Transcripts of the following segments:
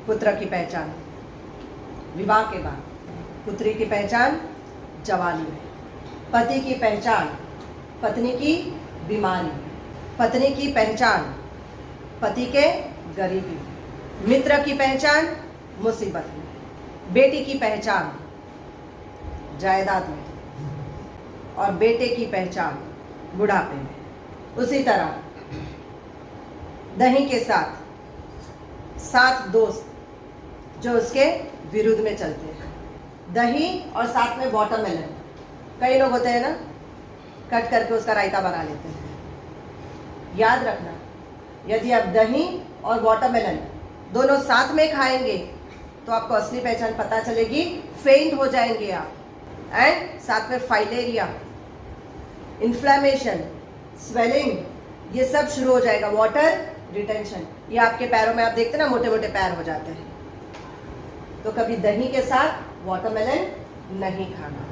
पुत्र की पहचान विवाह के बाद, पुत्री की पहचान जवानी में, पति की पहचान पत्नी की बीमारी, पत्नी की पहचान पति के गरीबी, मित्र की पहचान मुसीबत में, बेटी की पहचान जायदाद में और बेटे की पहचान बुढ़ापे में। उसी तरह दही के साथ 7 दोस्त जो उसके विरुद्ध में चलते हैं, दही और साथ में वाटरमेलन। कई लोग होते हैं ना, कट करके उसका रायता बना लेते हैं। याद रखना, यदि आप दही और वाटरमेलन दोनों साथ में खाएंगे तो आपको असली पहचान पता चलेगी, फेंट हो जाएंगे आप। एंड साथ में फाइलेरिया, इन्फ्लेमेशन, स्वेलिंग, ये सब शुरू हो जाएगा। वाटर रिटेंशन, ये आपके पैरों में आप देखते हैं ना, मोटे मोटे पैर हो जाते हैं। तो कभी दही के साथ वाटरमेलन नहीं खाना।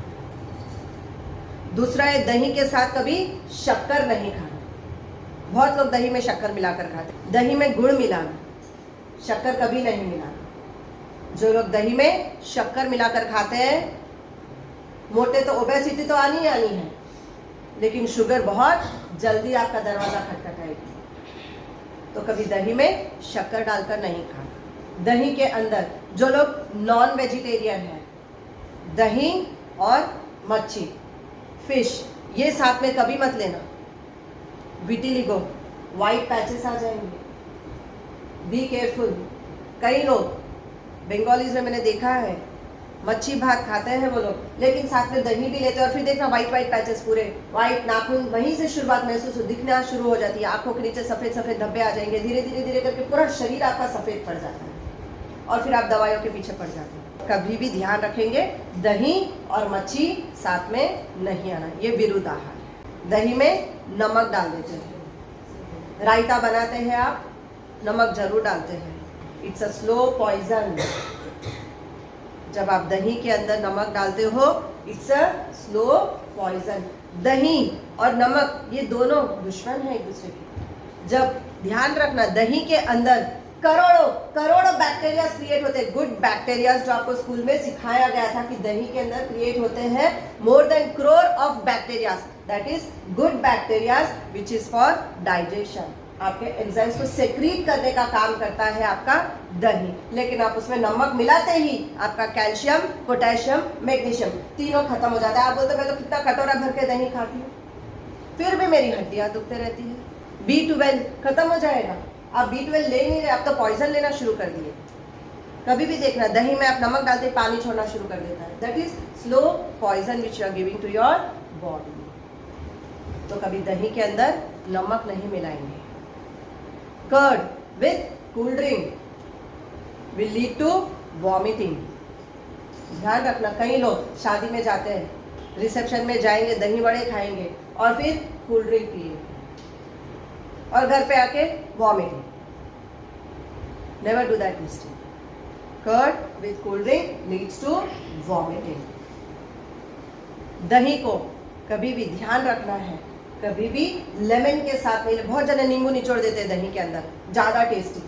दूसरा है, दही के साथ कभी शक्कर नहीं खाना। बहुत लोग दही में शक्कर मिलाकर खाते हैं। दही में गुड़ मिलाना, शक्कर कभी नहीं मिलाना। जो लोग दही में शक्कर मिलाकर खाते हैं, मोटे तो ओबेसिटी तो आनी ही आनी है, लेकिन शुगर बहुत जल्दी आपका दरवाजा खटखटाएगी। तो कभी दही में शक्कर डालकर नहीं खाना। दही के अंदर जो लोग नॉन वेजिटेरियन हैं, दही और मच्छी, फिश, ये साथ में कभी मत लेना। विटिलिगो, वाइट पैचेस आ जाएंगे, बी केयरफुल। कई लोग बंगालीज में मैंने देखा है, मच्छी भात खाते हैं वो लोग, लेकिन साथ में दही भी लेते हैं और फिर देखना वाइट वाइट पैचेस, पूरे वाइट नाखून, वहीं से शुरुआत महसूस दिखना शुरू हो जाती है। आंखों के नीचे सफेद सफेद धब्बे आ जाएंगे, धीरे धीरे धीरे करके पूरा शरीर आपका सफेद पड़ जाता है और फिर आप दवाइयों के पीछे पड़ जाते हैं। कभी भी ध्यान रखेंगे, दही और मच्छी साथ में नहीं आना, ये विरुद्ध आहार है। दही में नमक डाल देते हैं, रायता बनाते हैं आप, नमक जरूर डालते हैं। It's a slow poison. जब आप दही के अंदर नमक डालते हो, इट्स अ स्लो पॉइजन। दही और नमक ये दोनों दुश्मन हैं एक दूसरे के। जब ध्यान रखना, दही के अंदर करोड़ों करोड़ों बैक्टीरिया क्रिएट होते हैं, गुड बैक्टीरिया, जो आपको स्कूल में सिखाया गया था कि दही के अंदर क्रिएट होते हैं more than crore of bacteria, that is good bacteria which is for digestion. आपके एंजाइम्स को सेक्रीट करने का काम करता है आपका दही। लेकिन आप उसमें नमक मिलाते ही आपका कैल्शियम, पोटेशियम, मैग्नीशियम तीनों खत्म हो जाता है। आप बोलते मैं तो कितना कटोरा भर के दही खाती हूँ, फिर भी मेरी हड्डियां दुखते रहती है। B12 खत्म हो जाएगा। आप B12 ले नहीं रहे, आप तो पॉइजन लेना शुरू कर दिए। कभी भी देखना, दही में आप नमक डालते पानी छोड़ना शुरू कर देता है, that is slow poison which you are giving to your body. तो कभी दही के अंदर नमक नहीं मिलाएंगे। Curd with cool drink will lead to vomiting. ध्यान रखना, कई लोग शादी में जाते हैं, रिसेप्शन में जाएंगे, दही बड़े खाएंगे और फिर कूल ड्रिंक पिएंगे और घर पे आके vomiting. Never do that mistake. Curd with cold drink leads to vomiting. दही को कभी भी ध्यान रखना है, कभी भी लेमन के साथ नहीं। बहुत जने नींबू निचोड़ देते हैं दही के अंदर, ज़्यादा टेस्टी।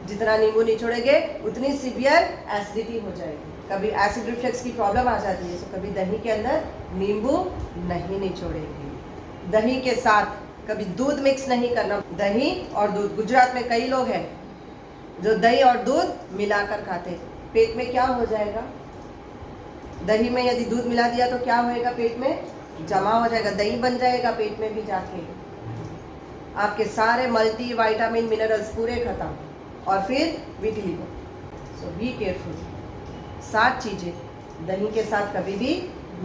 जितना नींबू निचोड़ेंगे उतनी सीवियर एसिडिटी हो जाएगी, कभी एसिड रिफ्लक्स की प्रॉब्लम आ जाती है। तो कभी दही के अंदर नींबू नहीं निचोड़ेंगे। दही के साथ कभी दूध मिक्स नहीं करना। दही और दूध, गुजरात में कई लोग हैं जो दही और दूध मिलाकर खाते हैं। पेट में क्या हो जाएगा? दही में यदि दूध मिला दिया तो क्या होएगा? पेट में जमा हो जाएगा, दही बन जाएगा पेट में भी जाके। आपके सारे मल्टी विटामिन मिनरल्स पूरे खत्म और फिर विटिलिगो। So be careful. 7 चीजें दही के साथ कभी भी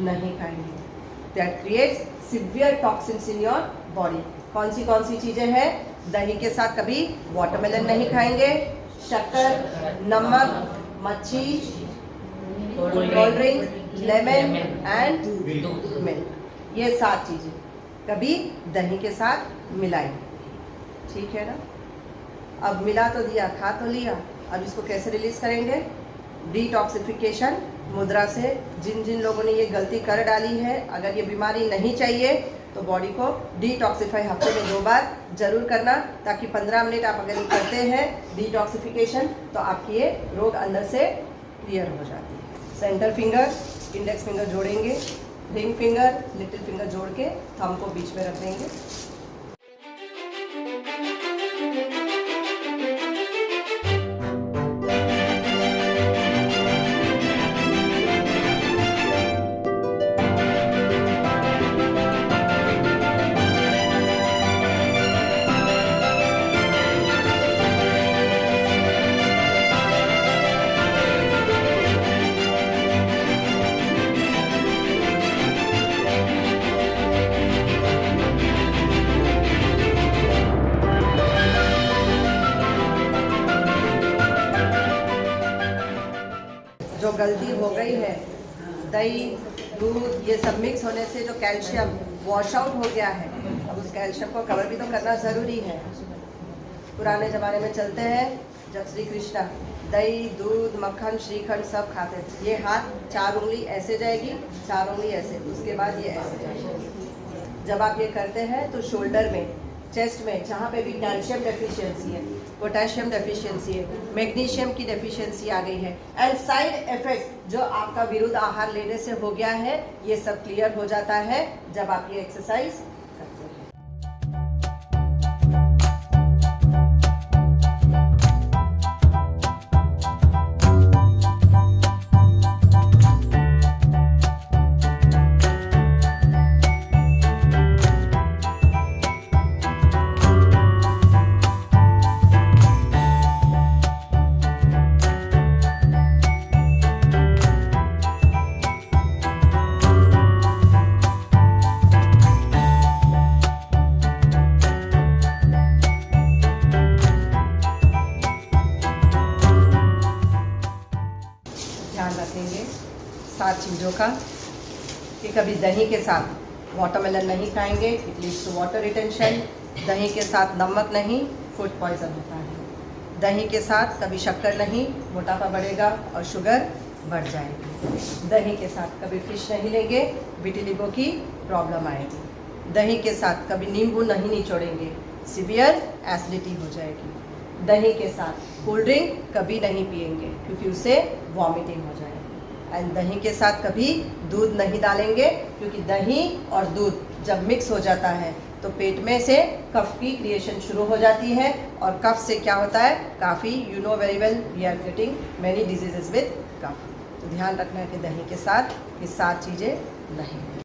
नहीं खाएंगे, that creates severe toxins in your body. कौन सी चीजें हैं? दही के साथ कभी वाटरमेलन नहीं खाएंगे, शक्कर, नमक, मच्छी, cold drink, lemon and milk. ये 7 चीजें कभी दही के साथ मिलाएंगे। ठीक है ना? अब मिला तो दिया, खा तो लिया, अब इसको कैसे रिलीज करेंगे? डिटॉक्सिफिकेशन मुद्रा से। जिन जिन लोगों ने ये गलती कर डाली है, अगर ये बीमारी नहीं चाहिए तो बॉडी को डिटॉक्सिफाई हफ्ते में 2 बार जरूर करना, ताकि 15 मिनट आप अगर करते हैं डिटॉक्सिफिकेशन तो आपकी ये रोग अंदर से क्लियर हो जाती है। सेंटर फिंगर, इंडेक्स फिंगर जोड़ेंगे, रिंग फिंगर, लिटिल फिंगर जोड़ के थंब को बीच में रख देंगे। जो गलती हो गई है, दही दूध ये सब मिक्स होने से जो कैल्शियम वॉश आउट हो गया है, अब उस कैल्शियम को कवर भी तो करना ज़रूरी है। पुराने ज़माने में चलते हैं जब श्री कृष्ण दही दूध मक्खन श्रीखंड सब खाते थे, ये हाथ 4 उंगली ऐसे जाएगी, 4 उंगली ऐसे, उसके बाद ये ऐसे जाएगी। जब आप ये करते हैं तो शोल्डर में, चेस्ट में जहाँ पे भी कैल्शियम डेफिशिएंसी है, पोटेशियम डेफिशिएंसी है, मैग्नीशियम की डेफिशिएंसी आ गई है, एंड साइड इफेक्ट जो आपका विरुद्ध आहार लेने से हो गया है, ये सब क्लियर हो जाता है जब आप ये एक्सरसाइज करते हैं। ध्यान रखेंगे 7 चीज़ों का कि कभी दही के साथ वाटरमेलन नहीं खाएंगे, it leads to water retention. दही के साथ नमक नहीं, फूड पॉइजन होता है। दही के साथ कभी शक्कर नहीं, मोटापा बढ़ेगा और शुगर बढ़ जाएगी। दही के साथ कभी फिश नहीं लेंगे, विटिलिगो की प्रॉब्लम आएगी। दही के साथ कभी नींबू नहीं निचोड़ेंगे, सीवियर एसिडिटी हो जाएगी। दही के साथ कोल्ड ड्रिंक कभी नहीं पिएंगे क्योंकि उससे वॉमिटिंग हो जाएगी। एंड दही के साथ कभी दूध नहीं डालेंगे क्योंकि दही और दूध जब मिक्स हो जाता है तो पेट में से कफ की क्रिएशन शुरू हो जाती है, और कफ से क्या होता है, काफ़ी you know very well we are getting many diseases with cough. तो ध्यान रखना है कि दही के साथ ये 7 चीज़ें नहीं।